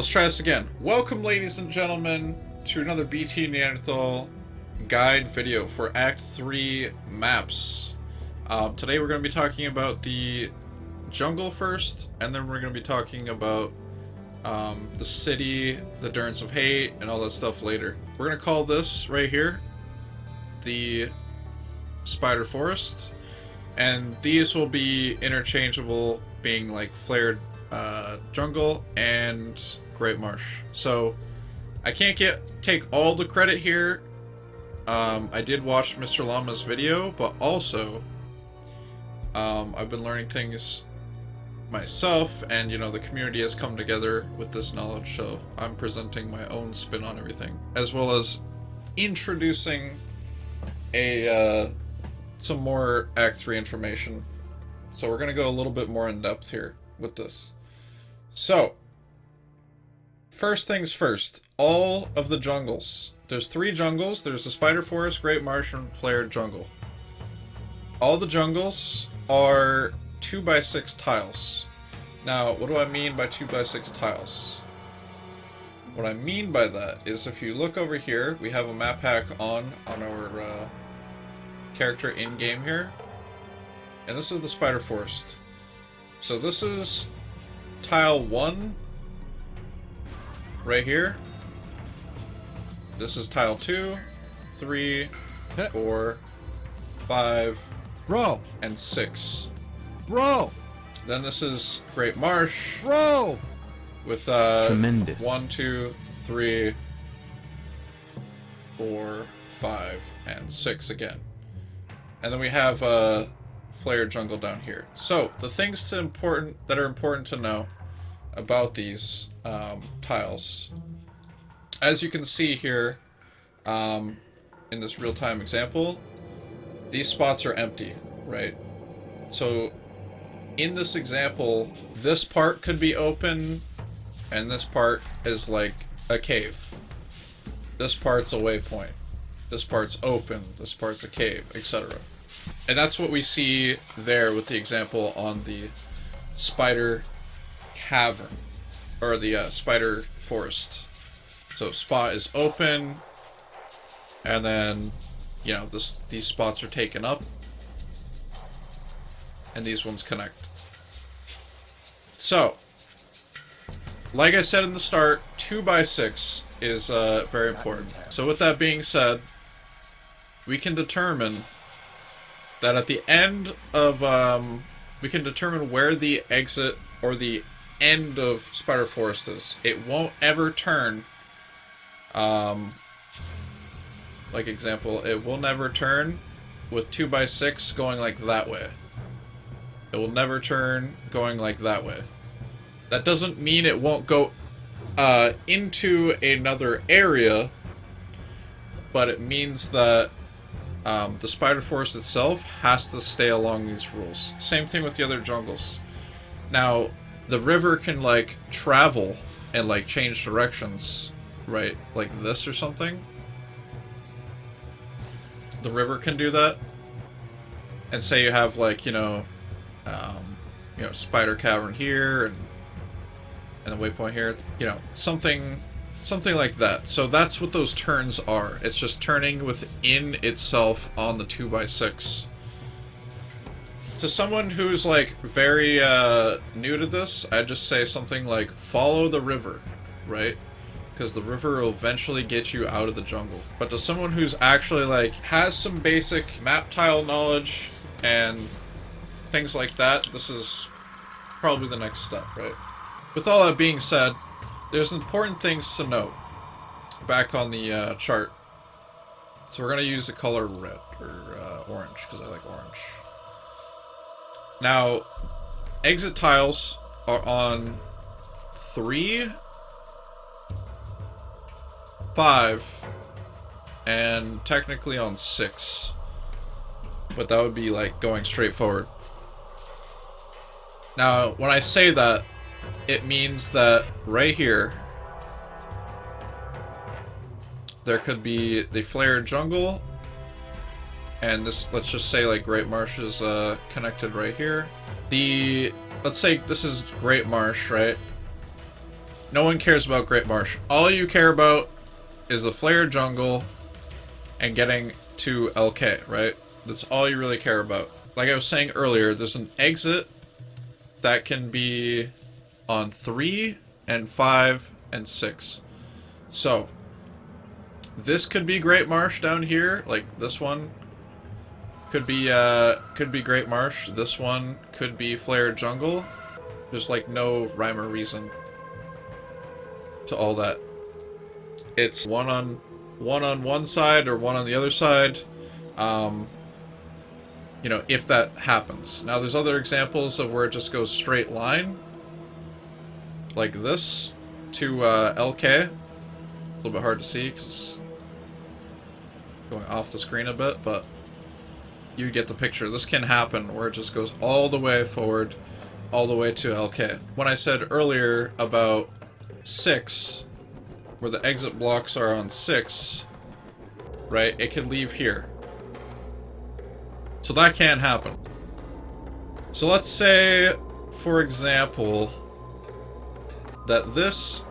Let's try this again. Welcome, ladies and gentlemen, to another BT Neanderthal guide video for Act 3 maps. Today we're going to be talking about the jungle first, and then we're going to be talking about the city, the Durance of Hate, and all that stuff later. We're going to call this right here the Spider Forest, and these will be interchangeable, being like Flayer Jungle and Great Marsh. So I can't take all the credit here. I did watch Mr. Llama's video, but also I've been learning things myself, and you know, the community has come together with this knowledge, so I'm presenting my own spin on everything, as well as introducing some more Act 3 information. So we're gonna go a little bit more in depth here with this. So first things first, all of the jungles. There's 3 jungles. There's the Spider Forest, Great Marsh, and Flayer Jungle. All the jungles are 2x6 tiles. Now, what do I mean by 2x6 tiles? What I mean by that is, if you look over here, we have a map pack on our character in-game here. And this is the Spider Forest. So this is tile 1 right here. This is tile 2, 3, 4, 5, bro, and 6. Bro. Then this is Great Marsh. Bro. With Tremendous. 1, 2, 3, 4, 5, and 6 again. And then we have Flayer Jungle down here. So the things that are important to know about these tiles, as you can see here in this real-time example, these spots are empty, right? So in this example, this part could be open, and this part is like a cave. This part's a waypoint. This part's open. This part's a cave, etc. And that's what we see there with the example on the Spider Cavern, or the Spider Forest. So spot is open, and then, you know, these spots are taken up, and these ones connect. So, like I said in the start, 2x6 is very important. So with that being said, we can determine that at the end of, we can determine where the exit or the end of Spider Forest is. It won't ever turn, like example, it will never turn with 2x6 going like that way. It will never turn going like that way. That doesn't mean it won't go into another area, but it means that the Spider Forest itself has to stay along these rules. Same thing with the other jungles. Now, the river can like travel and like change directions, right? Like this or something. The river can do that. And say you have like, you know, Spider Cavern here and the waypoint here, you know, something like that. So that's what those turns are. It's just turning within itself on the 2x6. To someone who's like very new to this, I'd just say something like follow the river, right? Because the river will eventually get you out of the jungle. But to someone who's actually like has some basic map tile knowledge and things like that, this is probably the next step, right? With all that being said, there's important things to note back on the chart. So we're going to use the color red, or orange, because I like orange. Now, exit tiles are on 3, 5, and technically on 6. But that would be like going straight forward. Now, when I say that, it means that right here, there could be the Flayer Jungle, and this, let's just say like Great Marsh is connected right here. Let's say this is Great Marsh, right? No one cares about Great Marsh. All you care about is the Flayer Jungle and getting to LK, right? That's all you really care about. Like I was saying earlier, there's an exit that can be on 3 and 5 and 6. So this could be Great Marsh down here, like this one could be Great Marsh. This one could be Flayer Jungle. There's like no rhyme or reason to all that. It's one on one side or one on the other side. You know, if that happens. Now there's other examples of where it just goes straight line, like this to LK. A little bit hard to see because going off the screen a bit, but you get the picture. This can happen where it just goes all the way forward, all the way to LK. When I said earlier about 6, where the exit blocks are on 6, right, it could leave here. So that can happen. So let's say, for example, that this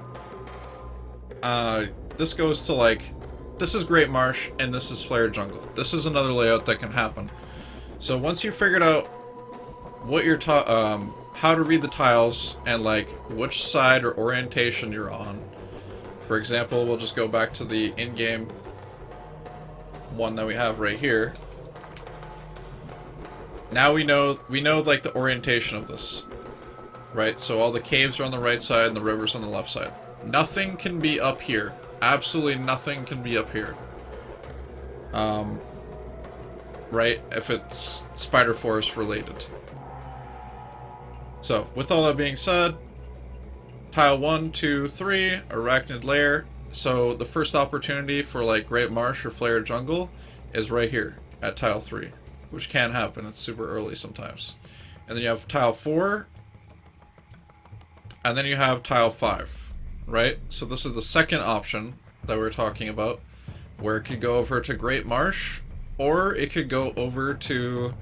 goes to like, this is Great Marsh and this is Flayer Jungle. This is another layout that can happen. So once you figured out what you're how to read the tiles and like which side or orientation you're on. For example, we'll just go back to the in-game one that we have right here. Now we know like the orientation of this, right? So all the caves are on the right side and the river's on the left side. Nothing can be up here. Absolutely nothing can be up here. Right? If it's Spider Forest related. So, with all that being said, tile 1, 2, 3, Arachnid Lair. So, the first opportunity for like Great Marsh or Flayer Jungle is right here at tile 3. Which can happen, it's super early sometimes. And then you have tile 4, and then you have tile 5, right? So this is the second option that we're talking about, where it could go over to Great Marsh, or it could go over to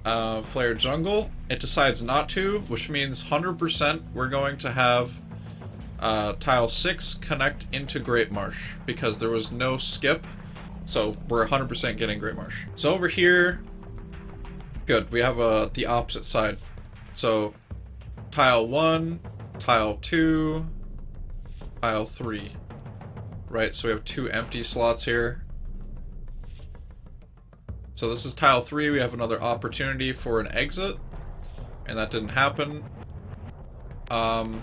Flayer Jungle. It decides not to, which means 100% we're going to have tile 6 connect into Great Marsh, because there was no skip, so we're 100% getting Great Marsh. So over here, good, we have the opposite side. So tile 1, tile 2, tile 3. Right, so we have 2 empty slots here. So this is tile 3, we have another opportunity for an exit. And that didn't happen. And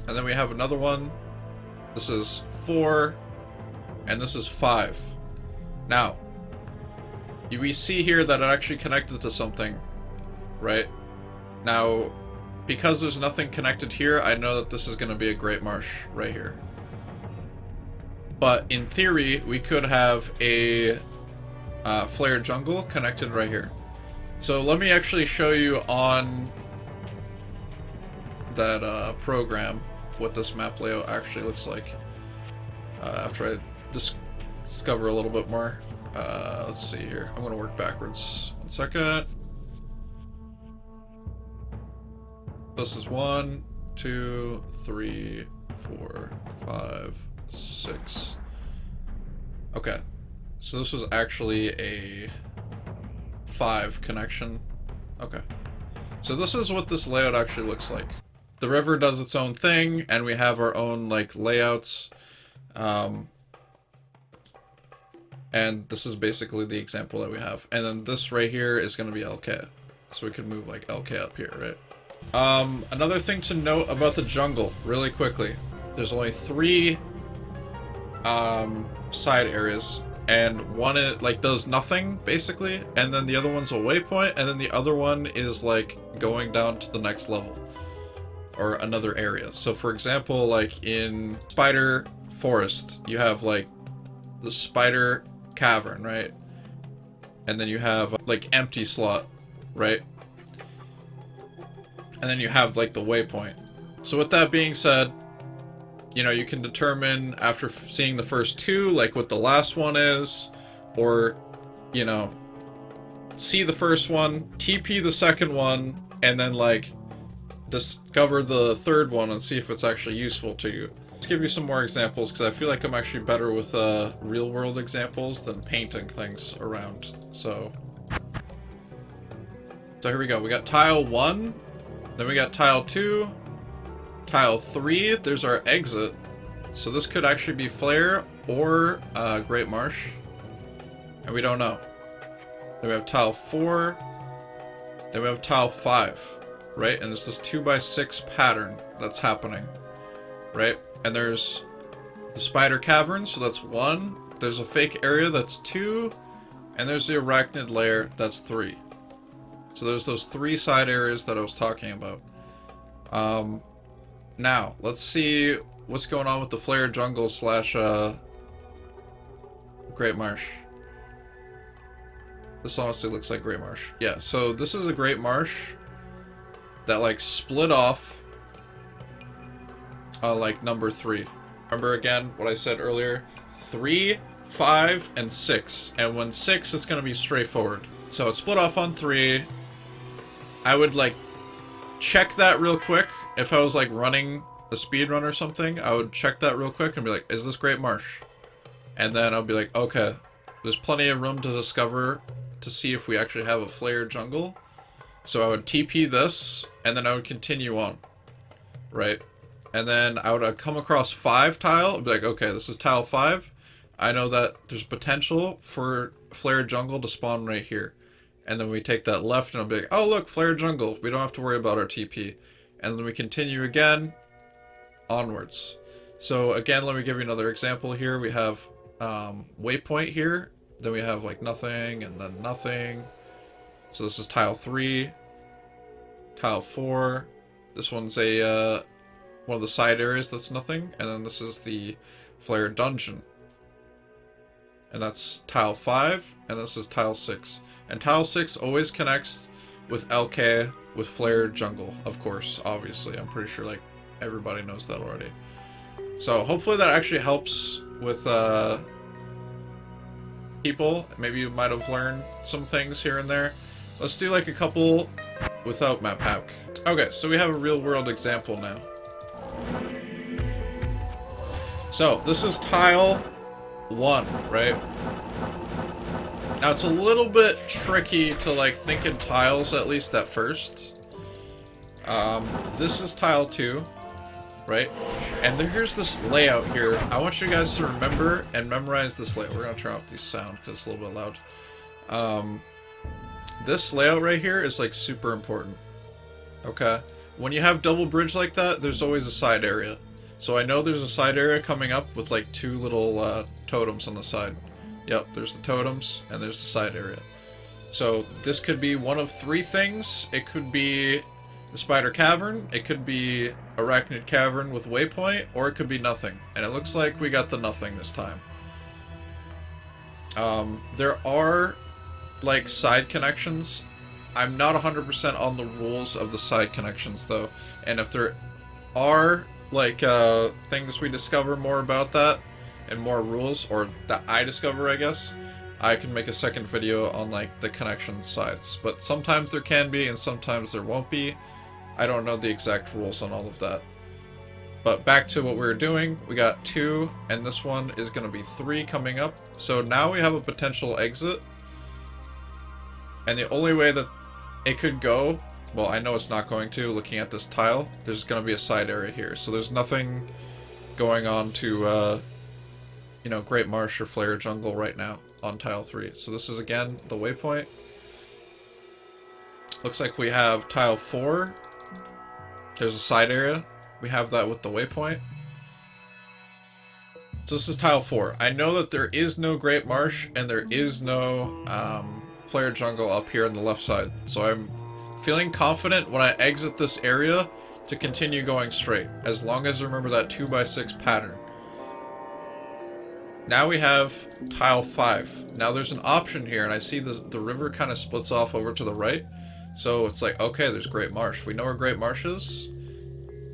then we have another one. This is 4. And this is 5. Now, we see here that it actually connected to something, right? Now, because there's nothing connected here, I know that this is going to be a Great Marsh right here. But in theory, we could have a Flayer Jungle connected right here. So let me actually show you on that program what this map layout actually looks like after I discover a little bit more. Let's see here. I'm going to work backwards. 1 second. This is 1, 2, 3, 4, 5, 6. Okay. So this was actually a 5 connection. Okay. So this is what this layout actually looks like. The river does its own thing, and we have our own, like, layouts. And this is basically the example that we have. And then this right here is going to be LK. So we could move, like, LK up here, right? Another thing to note about the jungle, really quickly. There's only 3 side areas. And one, like, does nothing, basically. And then the other one's a waypoint. And then the other one is, like, going down to the next level. Or another area. So, for example, like, in Spider Forest, you have, like, the Spider Cavern, right? And then you have, like, empty slot, right? And then you have, like, the waypoint. So with that being said, you know, you can determine after seeing the first 2, like, what the last one is, or, you know, see the first one, TP the second one, and then, like, discover the third one and see if it's actually useful to you. Let's give you some more examples, because I feel like I'm actually better with real-world examples than painting things around. So here we go. We got tile 1, then we got tile 2, tile 3. There's our exit. So this could actually be Flayer or Great Marsh, and we don't know. Then we have tile 4, then we have tile 5, right? And there's this 2x6 pattern that's happening, right? And there's the spider cavern, so that's 1. There's a fake area, that's 2. And there's the arachnid layer, that's 3. So there's those 3 side areas that I was talking about. Now, let's see what's going on with the Flayer jungle slash Great Marsh. This honestly looks like Great Marsh. Yeah, so this is a Great Marsh that like split off like number 3. Remember again what I said earlier? 3, 5, and 6. And when 6, it's going to be straightforward. So it's split off on 3. I would like check that real quick. If I was like running a speed run or something, I would check that real quick and be like, is this Great Marsh? And then I'll be like, okay, there's plenty of room to discover to see if we actually have a Flayer jungle. So I would TP this, and then I would continue on, right? And then I would come across 5 tile, I'd be like, okay, this is tile 5. I know that there's potential for Flayer jungle to spawn right here. And then we take that left, and I'll be like, oh look, Flayer jungle. We don't have to worry about our TP. And then we continue again, onwards. So again, let me give you another example here. We have waypoint here. Then we have like nothing, and then nothing. So this is tile 3. Tile 4. This one's a one of the side areas that's nothing. And then this is the Flayer Dungeon. And that's tile 5, and this is tile 6. And tile 6 always connects with LK with Flayer jungle, of course, obviously. I'm pretty sure like everybody knows that already. So hopefully that actually helps with people. Maybe you might have learned some things here and there. Let's do like a couple without map hack. Okay, so we have a real world example now. So this is tile 1, right? Now it's a little bit tricky to like think in tiles, at least at first. This is tile 2, right? And here's this layout here. I want you guys to remember and memorize this layout. We're gonna turn off the sound because it's a little bit loud. This layout right here is like super important. Okay? When you have double bridge like that, there's always a side area. So I know there's a side area coming up with like 2 little totems on the side. Yep, there's the totems and there's the side area. So this could be one of 3 things. It could be the spider cavern, it could be arachnid cavern with waypoint, or it could be nothing. And it looks like we got the nothing this time. There are like side connections. I'm not 100% on the rules of the side connections though. And if there are like things we discover more about that and more rules, or that I discover, I guess, I can make a second video on like the connection sides. But sometimes there can be and sometimes there won't be. I don't know the exact rules on all of that. But back to what we were doing, we got 2 and this one is going to be 3 coming up. So now we have a potential exit. And the only way that it could go, well, I know it's not going to, looking at this tile, there's going to be a side area here. So there's nothing going on to, you know, Great Marsh or Flayer Jungle right now on tile 3. So this is, again, the waypoint. Looks like we have tile 4. There's a side area. We have that with the waypoint. So this is tile 4. I know that there is no Great Marsh and there is no Flayer Jungle up here on the left side. So I'm feeling confident when I exit this area to continue going straight, as long as I remember that 2x6 pattern. Now we have tile 5. Now there's an option here, and I see the river kind of splits off over to the right. So it's like, okay, there's Great Marsh. We know where Great Marsh is.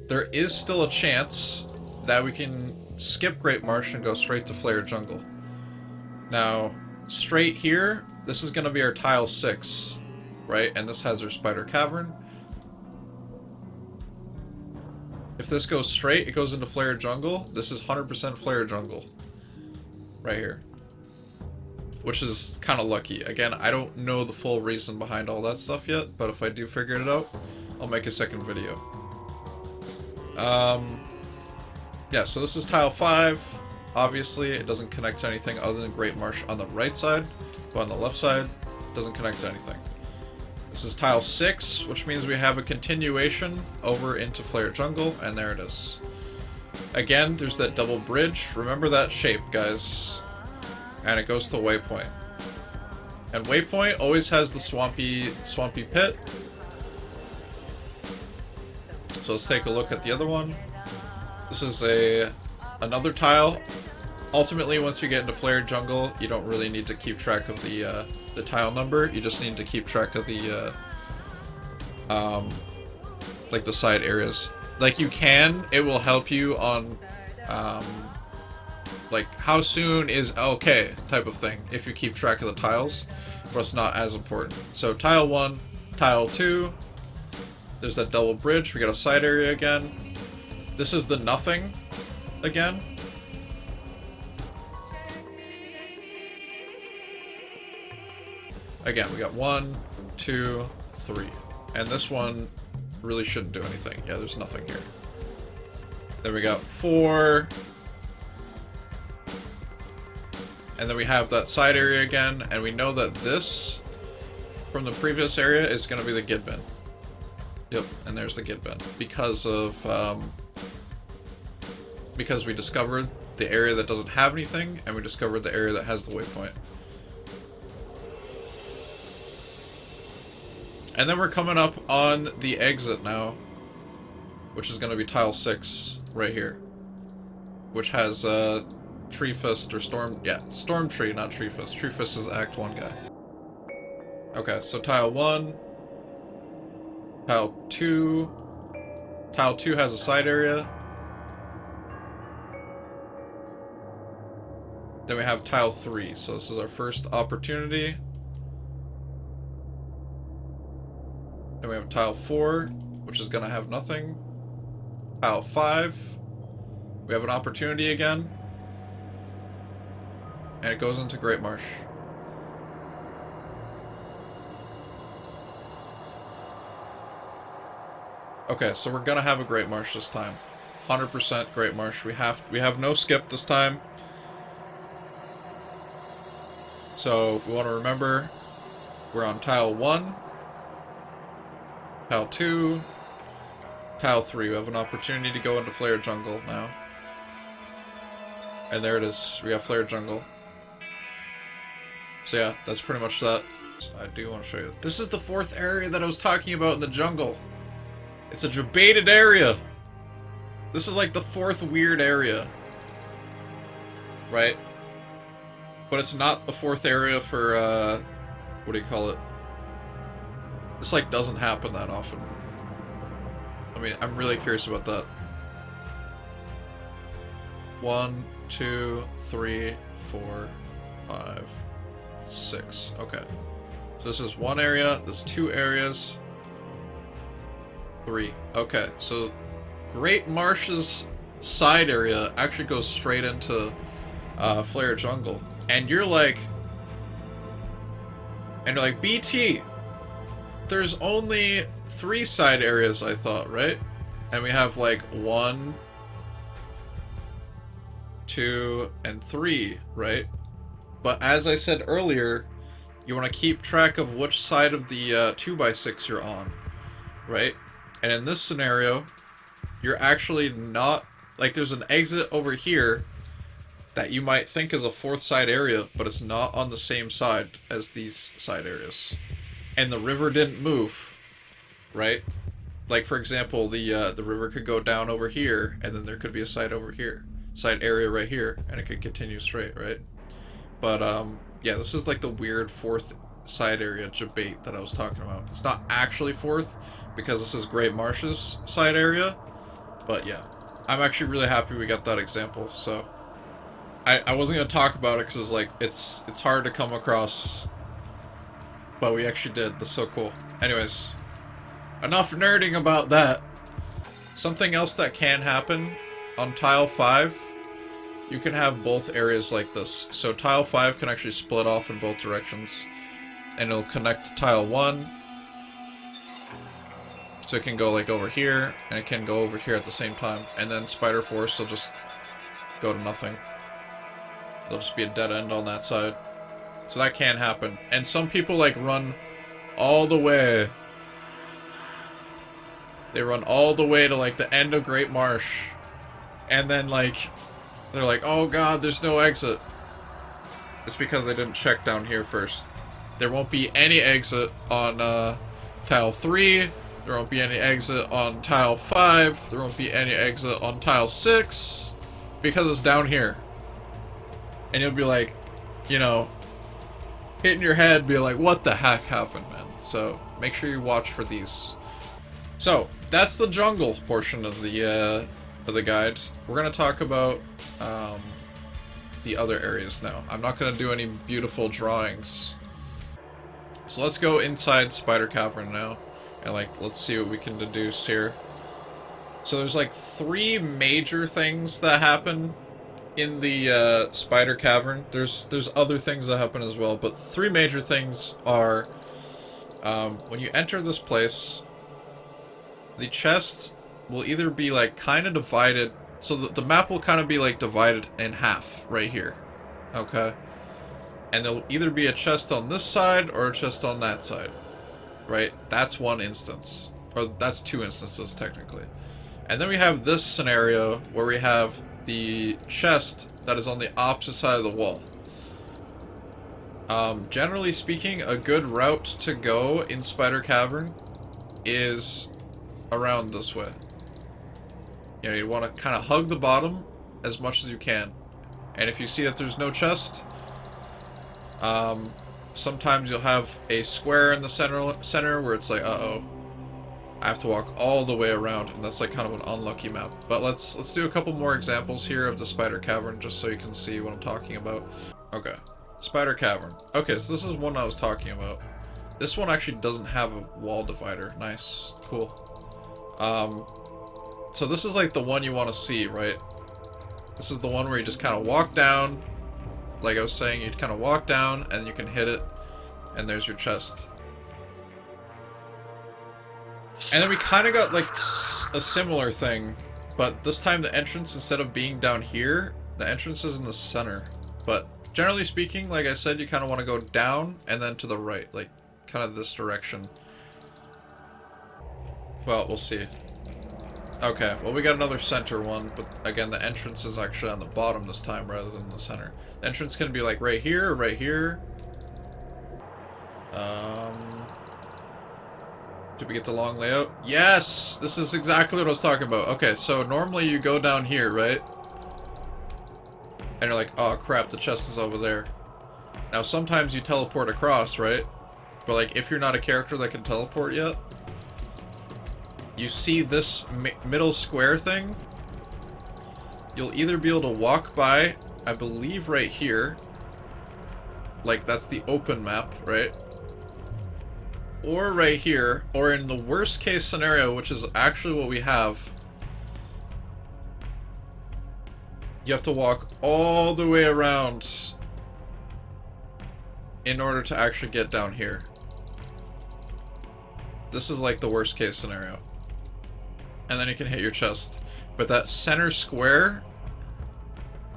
There is still a chance that we can skip Great Marsh and go straight to Flayer Jungle. Now, straight here, this is going to be our tile 6, right? And this has our spider cavern. If this goes straight, it goes into Flayer Jungle. This is 100% Flayer Jungle. Right here. Which is kind of lucky. Again, I don't know the full reason behind all that stuff yet, but if I do figure it out, I'll make a second video. Yeah, so this is tile 5. Obviously, it doesn't connect to anything other than Great Marsh on the right side, but on the left side, it doesn't connect to anything. This is tile 6, which means we have a continuation over into Flayer Jungle, and there it is. Again, there's that double bridge. Remember that shape, guys. And it goes to Waypoint. And Waypoint always has the swampy pit. So let's take a look at the other one. This is another tile. Ultimately, once you get into Flayer Jungle, you don't really need to keep track of the tile number. You just need to keep track of the like the side areas. Like you can, it will help you on like how soon is okay type of thing if you keep track of the tiles, but it's not as important. So tile 1, tile 2, there's that double bridge. We got a side area again. This is the nothing again. Again, we got 1, 2, 3. And this one really shouldn't do anything. Yeah, there's nothing here. Then we got 4. And then we have that side area again. And we know that this, from the previous area, is going to be the Gid bin. Yep, and there's the Gid bin. Because of, because we discovered the area that doesn't have anything, and we discovered the area that has the waypoint. And then we're coming up on the exit now, which is going to be tile 6 right here, which has Tree Fist or Storm Tree, not Tree Fist. Tree Fist is Act 1 guy. Okay, so tile 1, tile 2. Tile 2 has a side area. Then we have tile 3, so this is our first opportunity. Then we have tile 4, which is going to have nothing. Tile 5, we have an opportunity again. And it goes into Great Marsh. Okay, so we're going to have a Great Marsh this time. 100% Great Marsh. We have no skip this time. So we want to remember we're on tile 1. Tile 2, tile 3. We have an opportunity to go into Flayer Jungle now. And there it is. We have Flayer Jungle. So yeah, that's pretty much that. I do want to show you. This is the 4th area that I was talking about in the jungle. It's a debated area. This is like the 4th weird area. Right? But it's not the 4th area for, what do you call it? This, like, doesn't happen that often. I mean, I'm really curious about that. 1, 2, 3, 4, 5, 6. Okay. So this is 1 area. There's 2 areas. 3. Okay, so Great Marsh's side area actually goes straight into Flayer Jungle. And you're like... BT... There's only 3 side areas, I thought, right? And we have like 1, 2, and 3, right? But as I said earlier, you want to keep track of which side of the 2x6 you're on, right? And in this scenario, you're actually not... Like, there's an exit over here that you might think is a 4th side area, but it's not on the same side as these side areas. And the river didn't move, right? Like, for example, the river could go down over here, and then there could be a side over here. Side area right here, and it could continue straight, right? But, yeah, this is like the weird 4th side area debate that I was talking about. It's not actually 4th, because this is Great Marsh's side area. But, yeah. I'm actually really happy we got that example, so... I wasn't going to talk about it, because, like, it's hard to come across... But we actually did. That's so cool. Anyways, enough nerding about that. Something else that can happen on tile 5, you can have both areas like this. So tile 5 can actually split off in both directions, and it'll connect to tile 1. So it can go like over here, and it can go over here at the same time. And then Spider Force will just go to nothing. There'll just be a dead end on that side. So that can happen. And some people like run all the way. They run all the way to like the end of Great Marsh. And then like, they're like, oh god, there's no exit. It's because they didn't check down here first. There won't be any exit on tile 3. There won't be any exit on tile 5. There won't be any exit on tile 6. Because it's down here. And you'll be like, you know, hitting your head, be like, what the heck happened, man? So make sure you watch for these. So that's the jungle portion of the guide. We're gonna talk about the other areas now. I'm not gonna do any beautiful drawings. So let's go inside Spider Cavern now, and like let's see what we can deduce here. So there's like 3 major things that happen in the Spider Cavern. There's other things that happen as well, but 3 major things are when you enter this place, the chest will either be like kind of divided, so the map will kind of be like divided in half right here, okay? And there'll either be a chest on this side or a chest on that side, right? That's one instance, or that's 2 instances technically. And then we have this scenario where we have the chest that is on the opposite side of the wall. Generally speaking, a good route to go in Spider Cavern is around this way. You know, you want to kind of hug the bottom as much as you can. And if you see that there's no chest, sometimes you'll have a square in the center where it's like, uh-oh, I have to walk all the way around, and that's like kind of an unlucky map. But let's do a couple more examples here of the Spider Cavern, just so you can see what I'm talking about. Okay, Spider Cavern. Okay, so this is one I was talking about. This one actually doesn't have a wall divider. Nice, cool. So this is like the one you want to see, right? This is the one where you just kind of walk down. Like I was saying, you kind of walk down, and you can hit it, and there's your chest. And then we kind of got like a similar thing, but this time the entrance, instead of being down here, the entrance is in the center. But generally speaking, like I said, you kind of want to go down and then to the right, like kind of this direction. Well, we'll see. Okay, well we got another center one, but again the entrance is actually on the bottom this time rather than the center. The entrance can be like right here or right here. Did we get the long layout? Yes! This is exactly what I was talking about. Okay, so normally you go down here, right? And you're like, oh crap, the chest is over there. Now sometimes you teleport across, right? But like, if you're not a character that can teleport yet, you see this middle square thing, you'll either be able to walk by, I believe right here, like that's the open map, right? Or right here, or in the worst case scenario, which is actually what we have, you have to walk all the way around in order to actually get down here. This is like the worst case scenario. And then you can hit your chest. But that center square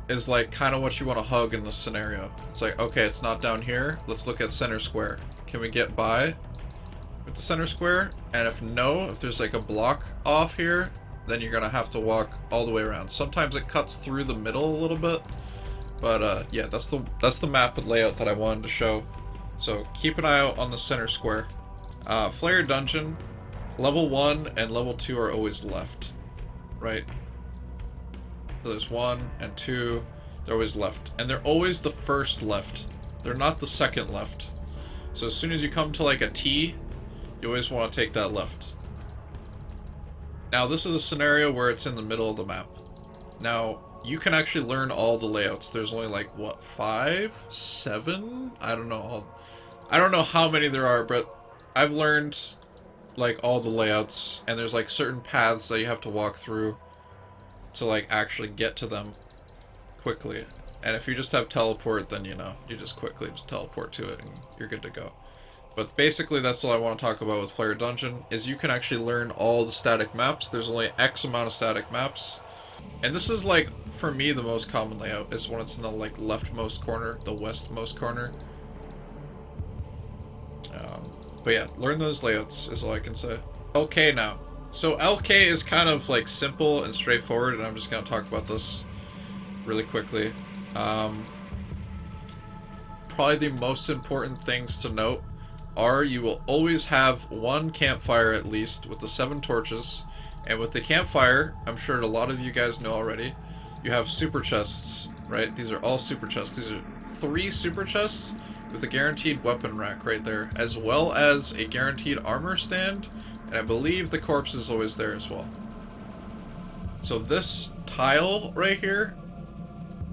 is like kind of what you want to hug in this scenario. It's like, okay, it's not down here. Let's look at center square. Can we get by with the center square? And if no, if there's like a block off here, then you're gonna have to walk all the way around. Sometimes it cuts through the middle a little bit, but yeah, that's the map layout that I wanted to show. So keep an eye out on the center square. Flayer Dungeon, level 1 and level 2 are always left, right? So there's 1 and 2, they're always left, and they're always the first left. They're not the second left. So as soon as you come to like a T, you always want to take that left. Now this is a scenario where it's in the middle of the map. Now you can actually learn all the layouts. There's only like what, 5, 7? I don't know how many there are, but I've learned like all the layouts, and there's like certain paths that you have to walk through to like actually get to them quickly. And if you just have teleport, then you know, you just quickly just teleport to it and you're good to go. But basically that's all I want to talk about with Flayer Dungeon, is you can actually learn all the static maps. There's only X amount of static maps. And this is like, for me, the most common layout is when it's in the like leftmost corner, the westmost corner. But yeah, learn those layouts is all I can say. LK now. So LK is kind of like simple and straightforward, and I'm just going to talk about this really quickly. Probably the most important things to note are you will always have one campfire at least with the 7 torches. And with the campfire, I'm sure a lot of you guys know already, you have super chests, right? These are all super chests. These are 3 super chests with a guaranteed weapon rack right there, as well as a guaranteed armor stand, and I believe the corpse is always there as well. So this tile right here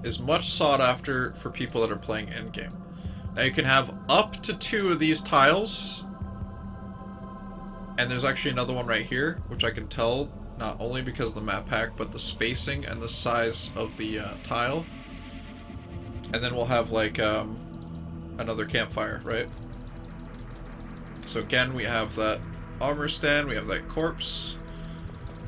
is much sought after for people that are playing endgame. Now you can have up to 2 of these tiles, and there's actually another one right here, which I can tell not only because of the map pack, but the spacing and the size of the tile. And then we'll have like another campfire, right? So again, we have that armor stand, we have that corpse,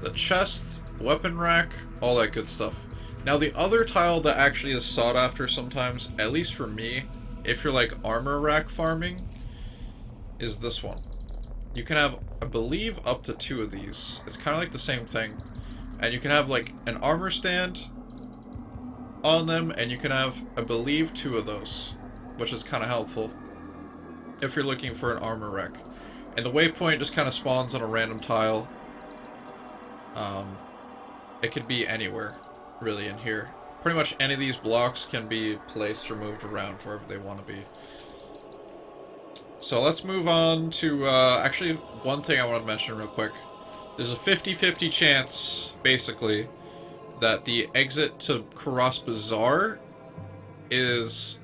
the chest, weapon rack, all that good stuff. Now the other tile that actually is sought after sometimes, at least for me, if you're like armor rack farming, is this one. You can have, I believe, up to 2 of these. It's kind of like the same thing. And you can have like an armor stand on them, and you can have, I believe, 2 of those, which is kind of helpful if you're looking for an armor rack. And the waypoint just kind of spawns on a random tile. It could be anywhere, really, in here. Pretty much any of these blocks can be placed or moved around wherever they want to be. So let's move on to, actually, one thing I want to mention real quick. There's a 50-50 chance, basically, that the exit to Kurast Bazaar is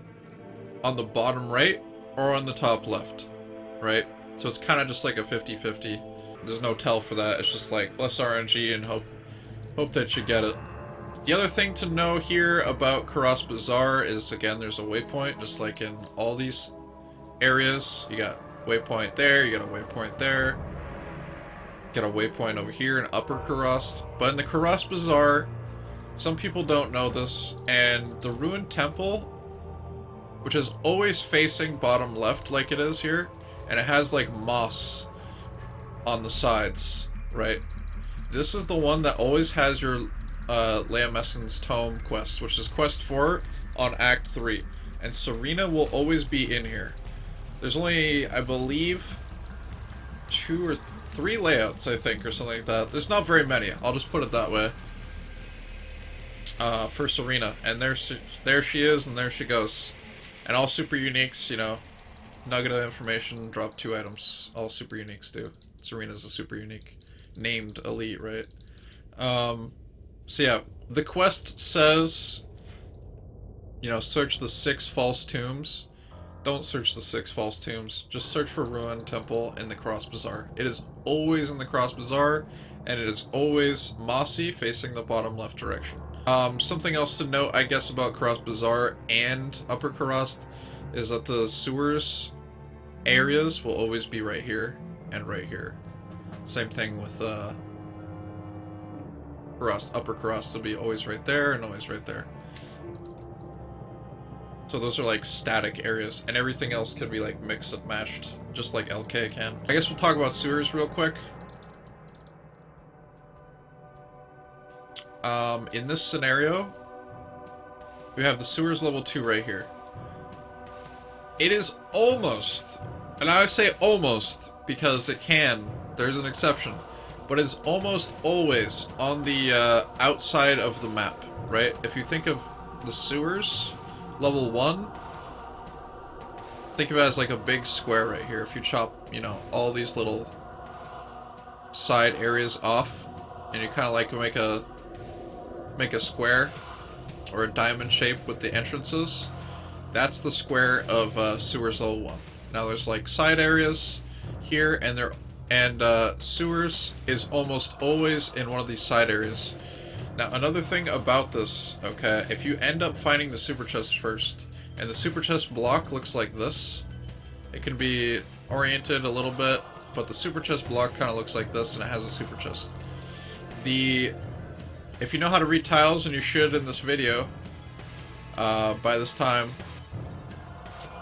on the bottom right or on the top left, right? So it's kind of just like a 50-50. There's no tell for that. It's just like, less RNG and hope that you get it. The other thing to know here about Kurast Bazaar is, again, there's a waypoint, just like in all these areas. You got waypoint there, you got a waypoint there, got a waypoint over here in Upper Kurast. But in the Kurast Bazaar, some people don't know this, and the ruined temple, which is always facing bottom left like it is here, and it has like moss on the sides, right? This is the one that always has your Laomeson's Tome quest, which is quest 4 on Act 3. And Serena will always be in here. There's only, I believe, 2 or 3 layouts, I think, or something like that. There's not very many, I'll just put it that way. For Serena. And there she is, and there she goes. And all super uniques, you know, nugget of information, drop 2 items. All super uniques do. Serena's a super unique named elite, right? So yeah, the quest says, you know, search the 6 false tombs. Don't search the 6 false tombs. Just search for Ruined Temple in the Kurast Bazaar. It is always in the Kurast Bazaar, and it is always mossy, facing the bottom left direction. Something else to note, I guess, about Kurast Bazaar and Upper Kurast is that the sewers areas will always be right here and right here. Same thing with Kurast. Upper Kurast will be always right there and always right there. So those are like static areas, and everything else could be like mixed and matched, just like LK can. I guess we'll talk about sewers real quick. In this scenario, we have the sewers level 2 right here. It is almost, and I would say almost, because it can, there's an exception, but it's almost always on the outside of the map, right? If you think of the sewers, level 1, think of it as like a big square right here. If you chop, you know, all these little side areas off, and you kind of like make a square or a diamond shape with the entrances, that's the square of sewers level 1. Now there's like side areas here, and And sewers is almost always in one of these side areas. Now, another thing about this, okay, if you end up finding the super chest first, and the super chest block looks like this, it can be oriented a little bit, but the super chest block kind of looks like this, and it has a super chest. If you know how to read tiles, and you should in this video, by this time,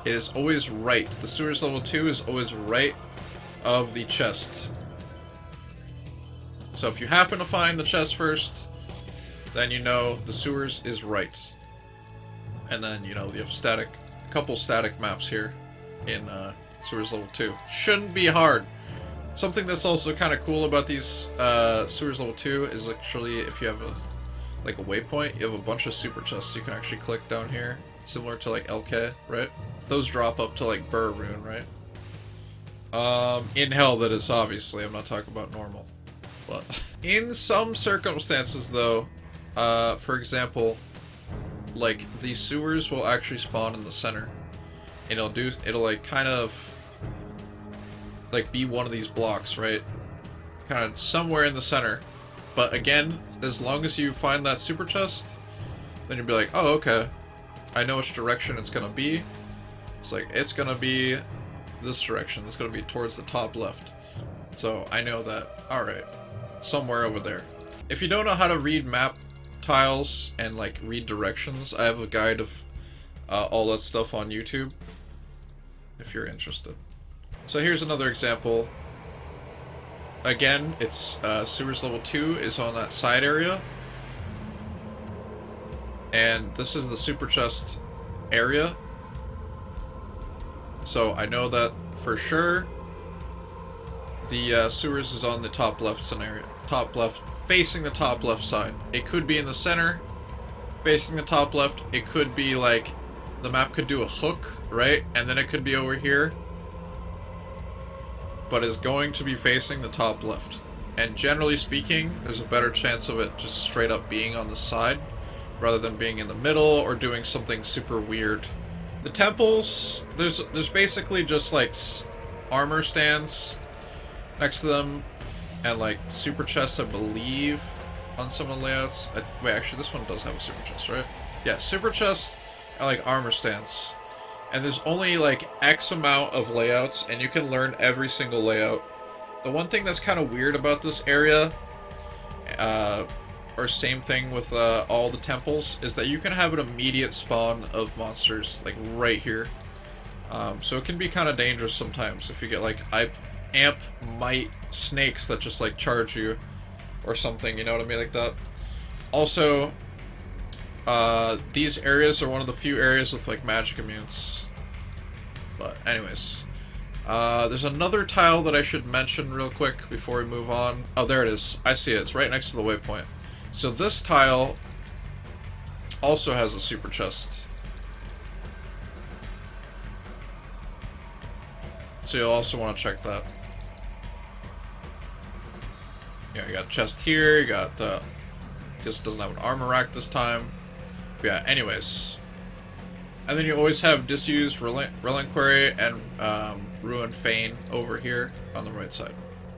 it is always right. The sewers level 2 is always right of the chest. So if you happen to find the chest first, then you know the sewers is right. And then, you know, you have a couple static maps here in sewers level 2. Shouldn't be hard. Something that's also kind of cool about these sewers level 2 is actually if you have a waypoint, you have a bunch of super chests you can actually click down here. Similar to like LK, right? Those drop up to like Burr Rune, right? In hell, that is, obviously. I'm not talking about normal. But in some circumstances, though, for example, like, these sewers will actually spawn in the center. And it'll like, kind of, like, be one of these blocks, right? Kind of somewhere in the center. But again, as long as you find that super chest, then you'll be like, oh, okay. I know which direction it's gonna be. It's like, it's gonna be this direction. It's gonna be towards the top left. So I know that, alright, somewhere over there. If you don't know how to read map tiles and like read directions, I have a guide of all that stuff on YouTube, if you're interested. So here's another example. Again, it's sewers level 2 is on that side area. And this is the super chest area. So I know that for sure the sewers is on the top left scenario. Top left, facing the top left side. It could be in the center, facing the top left. It could be like, the map could do a hook, right? And then it could be over here. But is going to be facing the top left. And generally speaking, there's a better chance of it just straight up being on the side, rather than being in the middle or doing something super weird. The temples, there's basically just like armor stands next to them, and like super chests, I believe, on some of the layouts. Wait, actually, this one does have a super chest, right? Yeah, super chests and like armor stands. And there's only like X amount of layouts, and you can learn every single layout. The one thing that's kind of weird about this area, or same thing with all the temples, is that you can have an immediate spawn of monsters, like right here. So it can be kind of dangerous sometimes if you get like amp might snakes that just like charge you or something, you know what I mean, like that. Also, these areas are one of the few areas with like magic immunes. But anyways, there's another tile that I should mention real quick before we move on. Oh, there it is. I see it. It's right next to the waypoint. So this tile also has a super chest. So you'll also want to check that. Yeah, you got a chest here, you got guess it doesn't have an armor rack this time. But yeah, anyways. And then you always have disused Relinquary and Ruined Fane over here on the right side.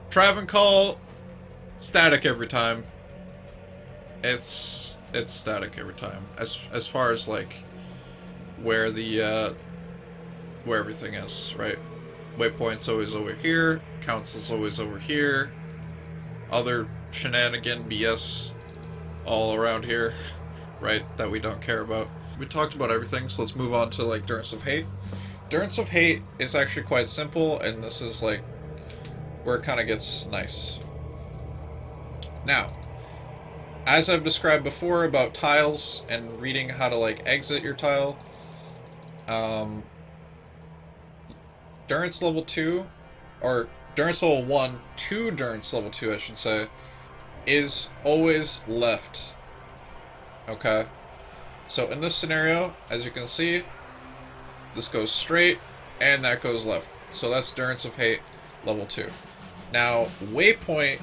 Travancore, static every time. It's static every time. As far as like where the where everything is, right? Waypoint's always over here, Council's always over here. Other shenanigan BS all around here, right, that we don't care about. We talked about everything, so let's move on to like Durance of Hate. Durance of Hate is actually quite simple, and this is like where it kind of gets nice. Now, as I've described before about tiles and reading how to like exit your tile, Durance level 2, or Durance level 1 to Durance level 2, I should say, is always left. Okay? So in this scenario, as you can see, this goes straight, and that goes left. So that's Durance of Hate level 2. Now, waypoint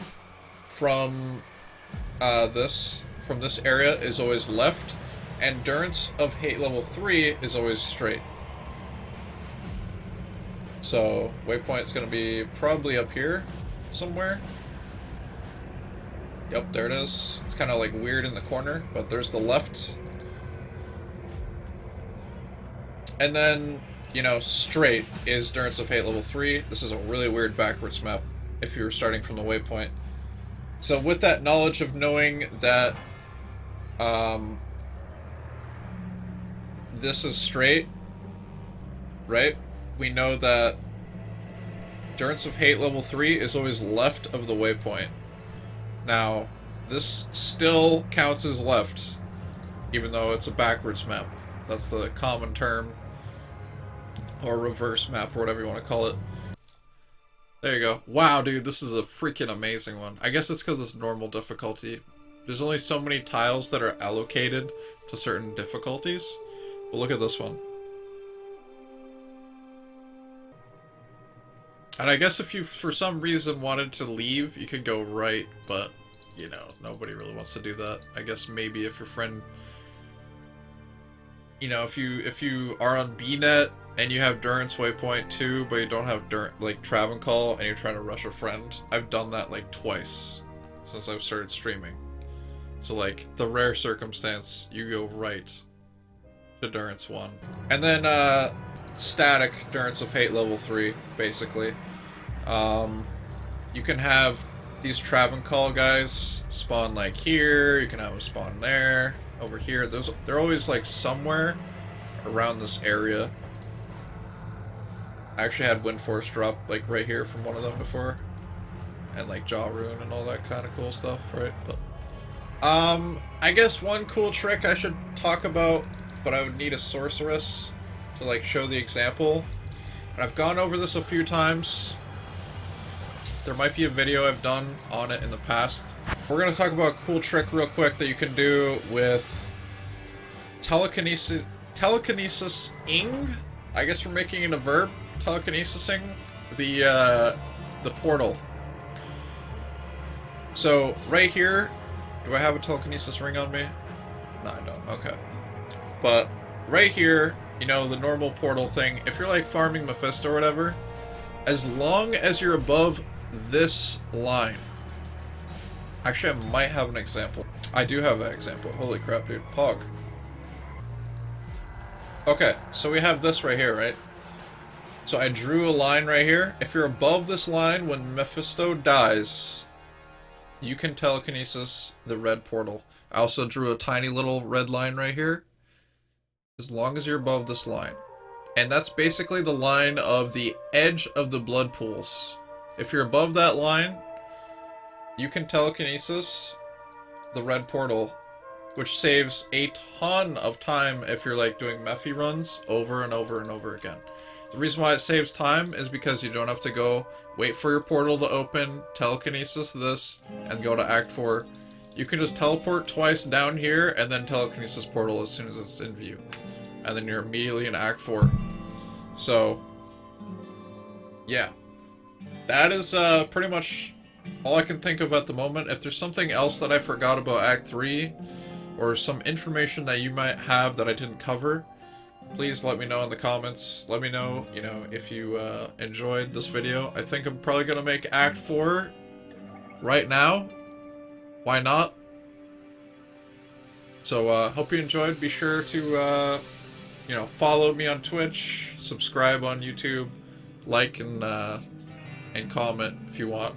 from this area is always left, and Durance of Hate level 3 is always straight. So waypoint's going to be probably up here, somewhere. Yep, there it is. It's kind of like weird in the corner, but there's the left. And then, you know, straight is Durance of Hate level 3. This is a really weird backwards map if you were starting from the waypoint. So with that knowledge of knowing that this is straight, right? We know that Durance of Hate level 3 is always left of the waypoint. Now, this still counts as left, even though it's a backwards map. That's the common term, or reverse map, or whatever you want to call it. There you go. Wow, dude, this is a freaking amazing one. I guess it's because it's normal difficulty. There's only so many tiles that are allocated to certain difficulties. But look at this one. And I guess if you, for some reason, wanted to leave, you could go right, but, you know, nobody really wants to do that. I guess maybe if your friend... You know, if you are on BNet and you have Durance Waypoint 2, but you don't have like Travencall and you're trying to rush a friend, I've done that like twice since I've started streaming. So like, the rare circumstance, you go right to Durance 1. And then static Durance of Hate level 3, basically. You can have these Travencall guys spawn like here, you can have them spawn there. Over here, they're always like somewhere around this area. I actually had Wind Force drop like right here from one of them before, and like Jaw Rune and all that kind of cool stuff, right? But I guess one cool trick I should talk about, but I would need a sorceress to like show the example. And I've gone over this a few times. There might be a video I've done on it in the past. We're going to talk about a cool trick real quick that you can do with telekinesis ing. I guess we're making it a verb. Telekinesising the portal. So right here, do I have a telekinesis ring on me? No, I don't. Okay. But right here, you know, the normal portal thing, if you're like farming Mephisto or whatever, as long as you're above this line. Actually, I might have an example. I do have an example. Holy crap, dude. Pog. Okay, so we have this right here, right? So I drew a line right here. If you're above this line when Mephisto dies, you can telekinesis the red portal. I also drew a tiny little red line right here. As long as you're above this line. And that's basically the line of the edge of the blood pools. If you're above that line, you can telekinesis the red portal, which saves a ton of time if you're like doing Mephy runs over and over and over again. The reason why it saves time is because you don't have to go wait for your portal to open, telekinesis this, and go to Act 4. You can just teleport twice down here and then telekinesis portal as soon as it's in view. And then you're immediately in Act 4. So, yeah. That is pretty much all I can think of at the moment. If there's something else that I forgot about Act 3, or some information that you might have that I didn't cover, please let me know in the comments. Let me know, you know, if you enjoyed this video. I think I'm probably going to make Act 4 right now. Why not? So, hope you enjoyed. Be sure to, you know, follow me on Twitch, subscribe on YouTube, like and comment if you want.